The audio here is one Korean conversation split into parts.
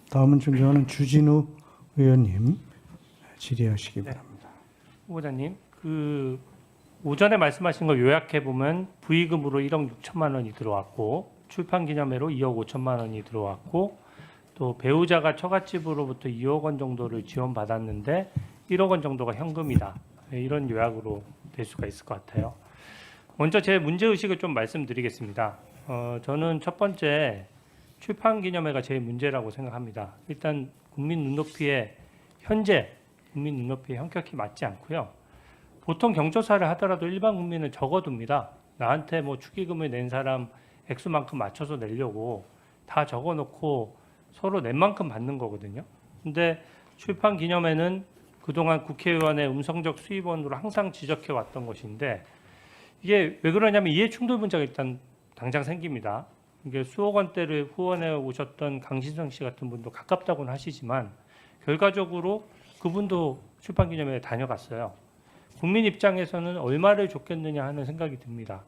다음은 존경하는 주진우 의원님 질의하시기 바랍니다. 후보자님, 오전에 말씀하신 거 요약해 보면 부의금으로 1억 6천만 원이 들어왔고 출판 기념회로 2억 5천만 원이 들어왔고 또 배우자가 처갓집으로부터 2억 원 정도를 지원받았는데 1억 원 정도가 현금이다. 이런 요약으로 될 수가 있을 것 같아요. 먼저 제 문제 의식을 좀 말씀드리겠습니다. 저는 첫 번째 출판 기념회가 제일 문제라고 생각합니다. 일단 국민 눈높이에 현재 국민 눈높이에 현격히 맞지 않고요. 보통 경조사를 하더라도 일반 국민은 적어둡니다. 나한테 뭐 축의금을 낸 사람 액수만큼 맞춰서 내려고 다 적어놓고 서로 낸 만큼 받는 거거든요. 근데 출판 기념회는 그동안 국회의원의 음성적 수입원으로 항상 지적해 왔던 것인데 이게 왜 그러냐면 이해 충돌 문제가 일단 당장 생깁니다. 이게 수억 원대를 후원해 오셨던 강신성 씨 같은 분도 가깝다고는 하시지만 결과적으로 그분도 출판 기념회에 다녀갔어요. 국민 입장에서는 얼마를 줬겠느냐 하는 생각이 듭니다.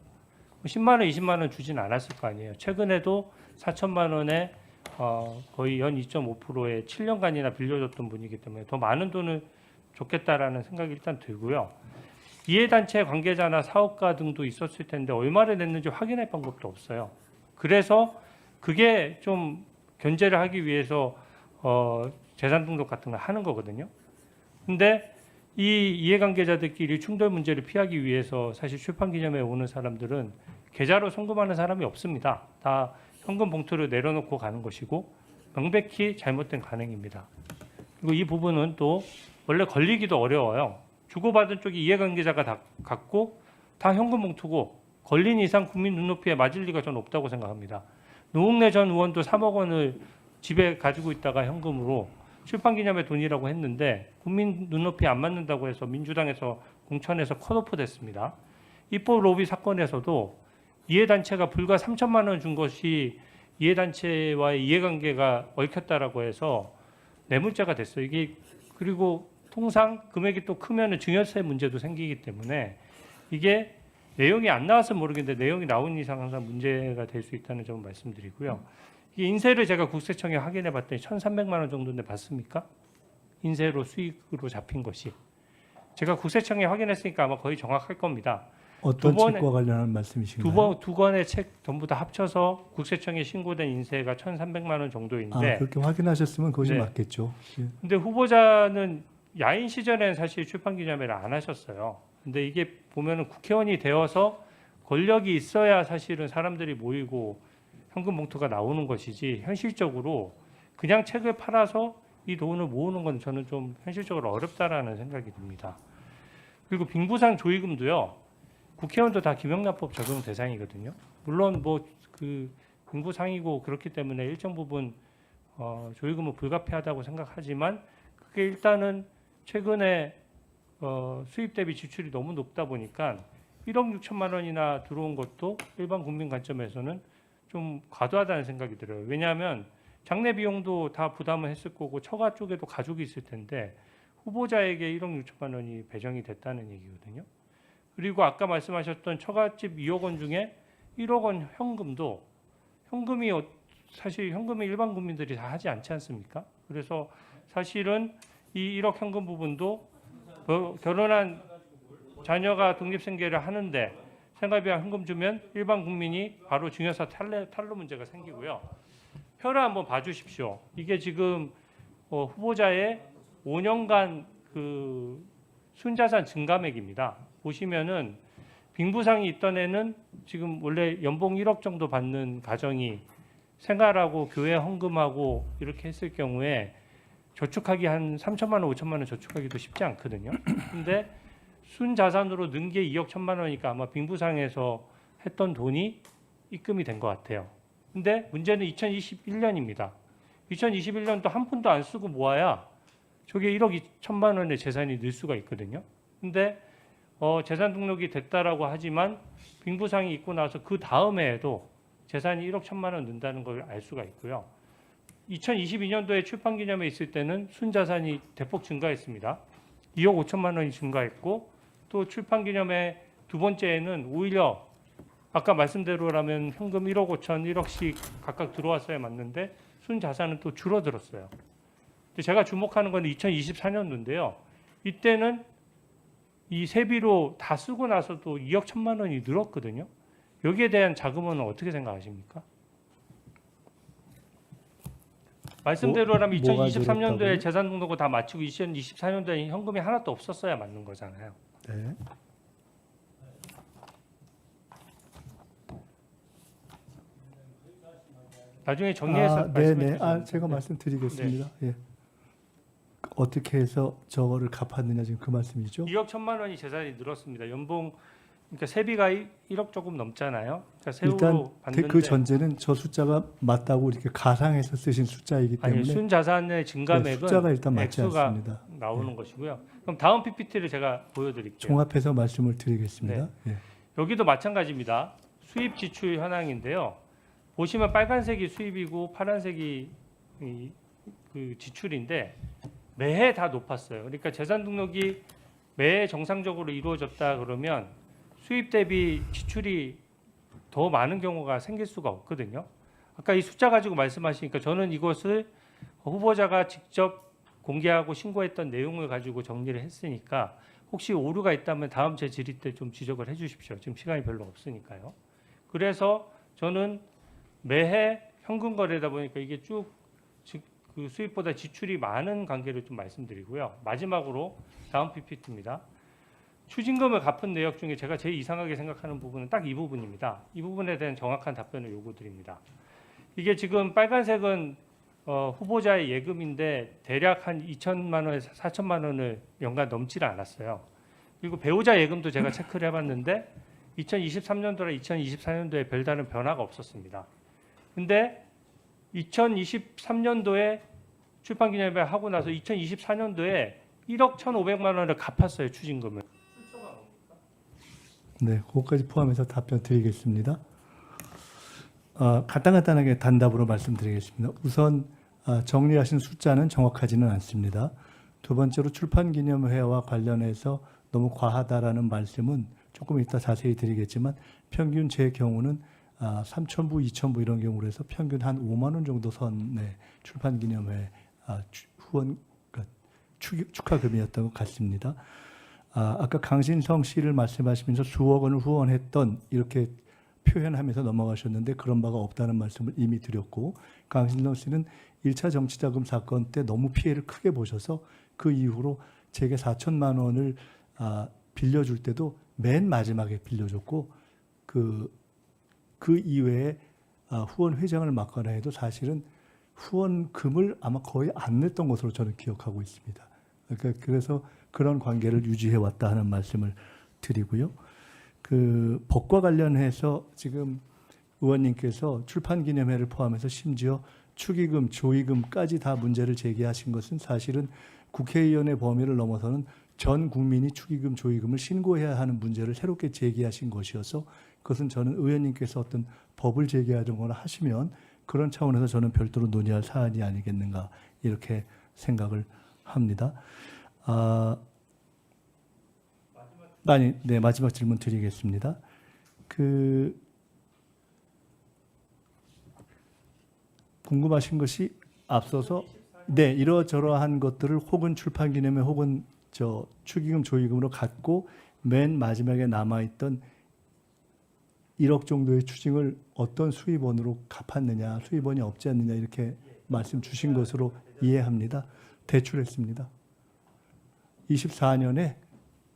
10만 원, 20만 원 주진 않았을 거 아니에요. 최근에도 4천만 원에 거의 연 2.5%에 7년간이나 빌려줬던 분이기 때문에 더 많은 돈을 줬겠다라는 생각이 일단 들고요. 이해단체 관계자나 사업가 등도 있었을 텐데 얼마를 냈는지 확인할 방법도 없어요. 그래서 그게 좀 견제를 하기 위해서 재산 등록 같은 걸 하는 거거든요. 근데 이 이해관계자들끼리 충돌 문제를 피하기 위해서 사실 출판기념회에 오는 사람들은 계좌로 송금하는 사람이 없습니다. 다 현금 봉투를 내려놓고 가는 것이고 명백히 잘못된 관행입니다. 그리고 이 부분은 또 원래 걸리기도 어려워요. 주고받은 쪽이 이해관계자가 다 갖고 다 현금 봉투고 걸린 이상 국민 눈높이에 맞을 리가 전 없다고 생각합니다. 노웅래 전 의원도 3억 원을 집에 가지고 있다가 현금으로 출판기념회 돈이라고 했는데 국민 눈높이에 안 맞는다고 해서 민주당에서 공천에서 컷오프 됐습니다. 입법 로비 사건에서도 이해단체가 불과 3천만 원 준 것이 이해단체와의 이해관계가 얽혔다라고 해서 뇌물죄가 됐어요. 이게 그리고 통상 금액이 또 크면 증여세 문제도 생기기 때문에 이게 내용이 안 나와서 모르겠는데 내용이 나온 이상 항상 문제가 될 수 있다는 점을 말씀드리고요. 이 인세를 제가 국세청에 확인해 봤더니 1,300만 원 정도인데 맞습니까? 인세로 수익으로 잡힌 것이. 제가 국세청에 확인했으니까 아마 거의 정확할 겁니다. 어떤 책과 관련한 말씀이신가요? 두 권의 책 전부 다 합쳐서 국세청에 신고된 인세가 1,300만 원 정도인데 그렇게 확인하셨으면 그것이 네. 맞겠죠. 예. 근데 후보자는 야인 시절에는 사실 출판 기념회를 안 하셨어요. 근데 이게 보면은 국회의원이 되어서 권력이 있어야 사실은 사람들이 모이고 현금 봉투가 나오는 것이지 현실적으로 그냥 책을 팔아서 이 돈을 모으는 건 저는 좀 현실적으로 어렵다라는 생각이 듭니다. 그리고 빙부상 조의금도요. 국회의원도 다 김영란법 적용 대상이거든요. 물론 뭐 그 빙부상이고 그렇기 때문에 일정 부분 조의금은 불가피하다고 생각하지만 그게 일단은 최근에 수입 대비 지출이 너무 높다 보니까 1억 6천만 원이나 들어온 것도 일반 국민 관점에서는 좀 과도하다는 생각이 들어요. 왜냐하면 장례 비용도 다 부담을 했을 거고 처가 쪽에도 가족이 있을 텐데 후보자에게 1억 6천만 원이 배정이 됐다는 얘기거든요. 그리고 아까 말씀하셨던 처갓집 2억 원 중에 1억 원 현금도 현금이 사실 현금이 일반 국민들이 다 하지 않지 않습니까? 그래서 사실은 이 1억 현금 부분도 결혼한 자녀가 독립생계를 하는데 생활비와 현금 주면 일반 국민이 바로 증여세 탈루 문제가 생기고요. 표를 한번 봐주십시오. 이게 지금 후보자의 5년간 그 순자산 증감액입니다. 보시면은 빙부상이 있던 애는 지금 원래 연봉 1억 정도 받는 가정이 생활하고 교회 헌금하고 이렇게 했을 경우에 저축하기 한 3천만 원, 5천만 원 저축하기도 쉽지 않거든요. 근데 순자산으로 는 게 2억 1천만 원이니까 아마 빙부상에서 했던 돈이 입금이 된 것 같아요. 근데 문제는 2021년입니다. 2021년도 한 푼도 안 쓰고 모아야 저게 1억 2천만 원의 재산이 늘 수가 있거든요. 근데 재산 등록이 됐다라고 하지만 빙부상이 있고 나서 그 다음 해에도 재산이 1억 1천만 원 는다는 걸 알 수가 있고요. 2022년도에 출판기념회 있을 때는 순자산이 대폭 증가했습니다. 2억 5천만 원이 증가했고 또 출판기념회 두 번째에는 오히려 아까 말씀대로라면 현금 1억 5천, 1억씩 각각 들어왔어야 맞는데 순자산은 또 줄어들었어요. 근데 제가 주목하는 건 2024년도인데요. 이때는 이 세비로 다 쓰고 나서도 2억 1천만 원이 늘었거든요. 여기에 대한 자금은 어떻게 생각하십니까? 말씀대로라면 뭐가 2023년도에 늘었다고요? 재산 등록을 다 마치고 2024년도에 현금이 하나도 없었어야 맞는 거잖아요. 네. 나중에 정리해서 네네. 말씀해 주세요. 제가 말씀드리겠습니다. 예. 어떻게 해서 저거를 갚았느냐 지금 그 말씀이죠? 2억 1천만 원이 재산이 늘었습니다. 연봉 그러니까 세비가 1억 조금 넘잖아요. 그러니까 세후로 일단 받는데 그 전제는 저 숫자가 맞다고 이렇게 가상해서 쓰신 숫자이기 때문에 아니 순자산의 증가액은 숫자가 일단 맞지 액수가 않습니다. 나오는 것이고요. 그럼 다음 PPT를 제가 보여드릴게요. 종합해서 말씀을 드리겠습니다. 예. 여기도 마찬가지입니다. 수입 지출 현황인데요. 보시면 빨간색이 수입이고 파란색이 그 지출인데 매해 다 높았어요. 그러니까 재산 등록이 매해 정상적으로 이루어졌다 그러면 수입 대비 지출이 더 많은 경우가 생길 수가 없거든요. 아까 이 숫자 가지고 말씀하시니까 저는 이것을 후보자가 직접 공개하고 신고했던 내용을 가지고 정리를 했으니까 혹시 오류가 있다면 다음 제 질의 때 좀 지적을 해 주십시오. 지금 시간이 별로 없으니까요. 그래서 저는 매해 현금 거래다 보니까 이게 쭉 그 수입보다 지출이 많은 관계를 좀 말씀드리고요. 마지막으로 다음 PPT입니다. 추징금을 갚은 내역 중에 제가 제일 이상하게 생각하는 부분은 딱 이 부분입니다. 이 부분에 대한 정확한 답변을 요구드립니다. 이게 지금 빨간색은 후보자의 예금인데 대략 한 2천만 원에서 4천만 원을 연간 넘지를 않았어요. 그리고 배우자 예금도 제가 체크를 해봤는데 2023년도랑 2024년도에 별다른 변화가 없었습니다. 근데 2023년도에 출판기념회 하고 나서 2024년도에 1억 1,500만 원을 갚았어요. 추징금을. 네, 그것까지 포함해서 답변 드리겠습니다. 간단하게 단답으로 말씀드리겠습니다. 우선 정리하신 숫자는 정확하지는 않습니다. 두 번째로 출판기념회와 관련해서 너무 과하다라는 말씀은 조금 이따 자세히 드리겠지만 평균 제 경우는 3,000부, 2,000부 이런 경우로 해서 평균 한 5만 원 정도 선의 출판기념회 후원 그러니까 축하금이었던 것 같습니다. 아까 강신성 씨를 말씀하시면서 수억 원을 후원했던 이렇게 표현하면서 넘어가셨는데 그런 바가 없다는 말씀을 이미 드렸고 강신성 씨는 1차 정치자금 사건 때 너무 피해를 크게 보셔서 그 이후로 제게 4천만 원을 빌려줄 때도 맨 마지막에 빌려줬고 그 이외에 후원 회장을 맡거나 해도 사실은 후원금을 아마 거의 안 냈던 것으로 저는 기억하고 있습니다. 그러니까 그래서 그런 관계를 유지해 왔다 하는 말씀을 드리고요. 그 법과 관련해서 지금 의원님께서 출판기념회를 포함해서 심지어 축의금, 조의금까지 다 문제를 제기하신 것은 사실은 국회의원의 범위를 넘어서는 전 국민이 축의금, 조의금을 신고해야 하는 문제를 새롭게 제기하신 것이어서 그것은 저는 의원님께서 어떤 법을 제기하거나 하시면 그런 차원에서 저는 별도로 논의할 사안이 아니겠는가 이렇게 생각을 합니다. 마지막 질문 드리겠습니다. 궁금하신 것이 앞서서 이러저러한 것들을 혹은 출판기념회 혹은 축의금, 조의금으로 갖고 맨 마지막에 남아있던 1억 정도의 추징을 어떤 수입원으로 갚았느냐, 수입원이 없지 않느냐 이렇게 말씀 주신 것으로 이해합니다. 대출했습니다. 24년에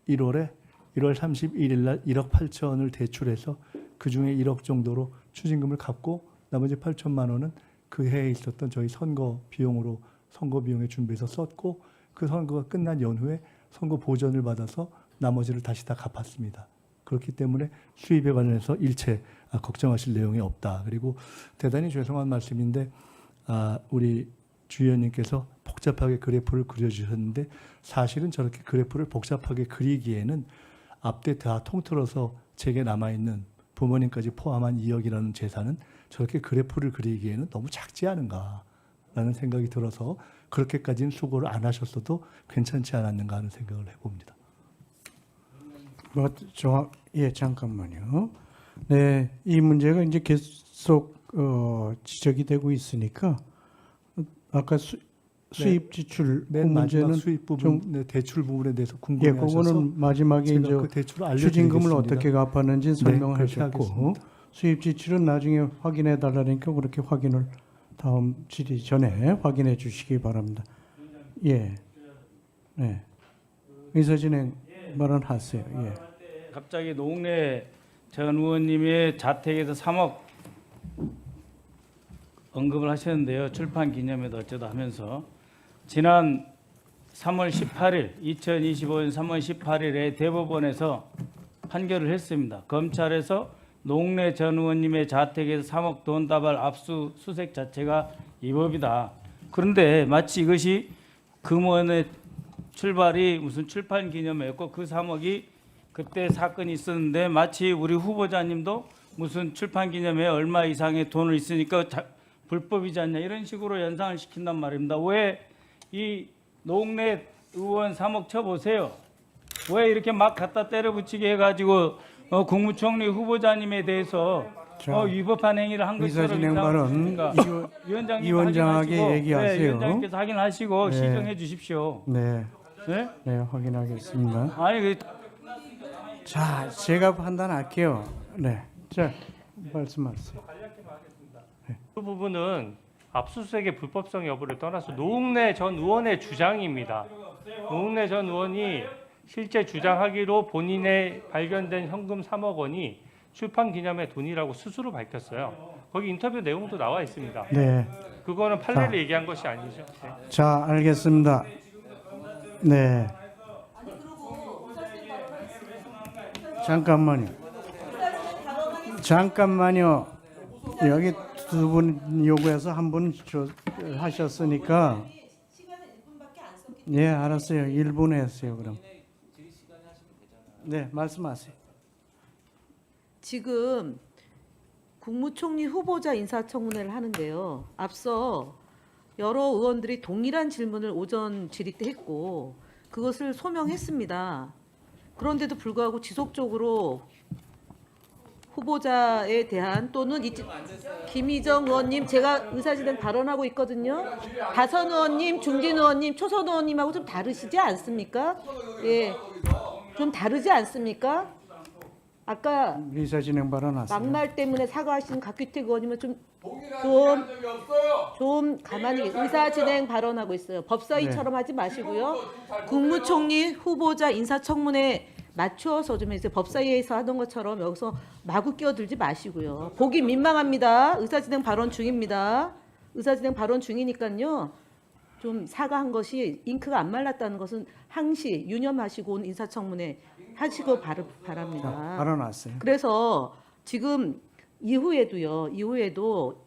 1월 31일 날 1억 8천을 대출해서 그중에 1억 정도로 추징금을 갚고 나머지 8천만 원은 그 해에 있었던 저희 선거 비용에 준비해서 썼고 그 선거가 끝난 연후에 선거 보전을 받아서 나머지를 다시 다 갚았습니다. 그렇기 때문에 수입에 관련해서 일체 걱정하실 내용이 없다. 그리고 대단히 죄송한 말씀인데 우리 주 의원님께서 복잡하게 그래프를 그려주셨는데 사실은 저렇게 그래프를 복잡하게 그리기에는 앞뒤 다 통틀어서 제게 남아있는 부모님까지 포함한 2억이라는 재산은 저렇게 그래프를 그리기에는 너무 작지 않은가라는 생각이 들어서 그렇게까지는 수고를 안 하셨어도 괜찮지 않았는가 하는 생각을 해봅니다. 잠깐만요. 네, 이 문제가 이제 계속 지적이 되고 있으니까 아까 수입 지출 그 맨 마지막 문제는 수입 좀 부분, 네, 대출 부분에 대해서 예, 궁금해하셔서 그거는 마지막에 제가 이제 그 대출을 알려드리겠습니다. 추징금을 어떻게 갚았는지 그렇게 설명하셨고 하겠습니다. 수입 지출은 나중에 확인해 달라니까 그렇게 확인을 다음 질의 전에 확인해 주시기 바랍니다. 예, 네. 의사진행 발언하세요. 예. 갑자기 노웅래 전 의원님의 자택에서 3억 언급을 하셨는데요. 출판 기념회도 어쩌다 하면서 지난 3월 18일 2025년 3월 18일에 대법원에서 판결을 했습니다. 검찰에서 노웅래 전 의원님의 자택에서 3억 돈 다발 압수수색 자체가 위법이다. 그런데 마치 이것이 금원의 출발이 무슨 출판 기념회였고 그 3억이 그때 사건이 있었는데 마치 우리 후보자님도 무슨 출판 기념회 얼마 이상의 돈을 있으니까 불법이지 않냐 이런 식으로 연상을 시킨단 말입니다. 왜 이 노웅래 의원 3억 쳐보세요. 왜 이렇게 막 갖다 때려붙이게 해가지고 국무총리 후보자님에 대해서 자, 위법한 행위를 한 것처럼 의사진행 발언 인상을 위원장님 위원장에게 확인하시고, 얘기하세요. 네, 위원장님께서 확인하시고 네. 시정해 주십시오. 네, 네? 네 확인하겠습니다. 아니 그 자, 제가 판단할게요. 네, 자 말씀하세요. 그 부분은 압수수색의 불법성 여부를 떠나서 노웅래 전 의원의 주장입니다. 노웅래 전 의원이 실제 주장하기로 본인의 발견된 현금 3억 원이 출판 기념회 돈이라고 스스로 밝혔어요. 거기 인터뷰 내용도 나와 있습니다. 네, 그거는 판례를 얘기한 것이 아니죠. 네. 자 알겠습니다. 네, 잠깐만요. 여기 두 분 요구해서 한 분 하셨으니까 예, 알았어요. 1분 했어요. 그럼 네, 말씀하세요. 지금 국무총리 후보자 인사청문회를 하는데요. 앞서 여러 의원들이 동일한 질문을 오전 질의 때 했고 그것을 소명했습니다. 그런데도 불구하고 지속적으로 후보자에 대한 또는 김희정 의원님 제가 의사진행 발언하고 있거든요. 다선 의원님, 중진 의원님, 초선 의원님하고 좀 다르시지 않습니까? 예, 좀 다르지 않습니까? 아까 의사진행 발언하세요. 막말 때문에 사과하시는 각규택 의원님은 좀 가만히 의사진행 발언하고 있어요. 법사위처럼 하지 마시고요. 국무총리 후보자 인사청문회 맞추어서 좀 해주세요. 법사위에서 하던 것처럼 여기서 마구 끼어들지 마시고요. 보기 민망합니다. 의사진행 발언 중입니다. 의사진행 발언 중이니까요. 좀 사과한 것이 잉크가 안 말랐다는 것은 항시 유념하시고 온 인사청문회 하시고 바랍니다. 자, 발언하세요. 그래서 지금 이후에도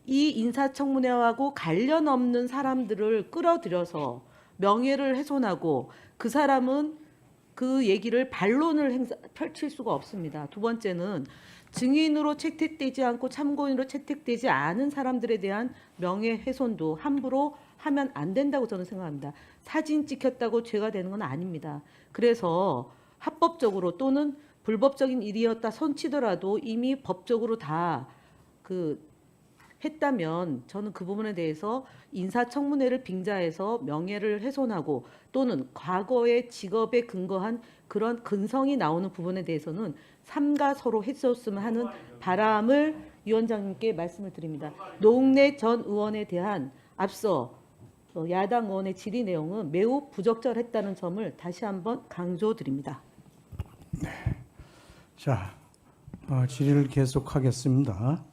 이 인사청문회하고 관련 없는 사람들을 끌어들여서 명예를 훼손하고 그 사람은 그 얘기를 반론을 펼칠 수가 없습니다. 두 번째는 증인으로 채택되지 않고 참고인으로 채택되지 않은 사람들에 대한 명예훼손도 함부로 하면 안 된다고 저는 생각합니다. 사진 찍혔다고 죄가 되는 건 아닙니다. 그래서 합법적으로 또는 불법적인 일이었다 손치더라도 이미 법적으로 다 했다면 저는 그 부분에 대해서 인사청문회를 빙자해서 명예를 훼손하고 또는 과거의 직업에 근거한 그런 근성이 나오는 부분에 대해서는 삼가 서로 했었으면 하는 바람을 위원장님께 말씀을 드립니다. 노웅래 전 의원에 대한 앞서 야당 의원의 질의 내용은 매우 부적절했다는 점을 다시 한번 강조드립니다. 자, 질의를 계속하겠습니다.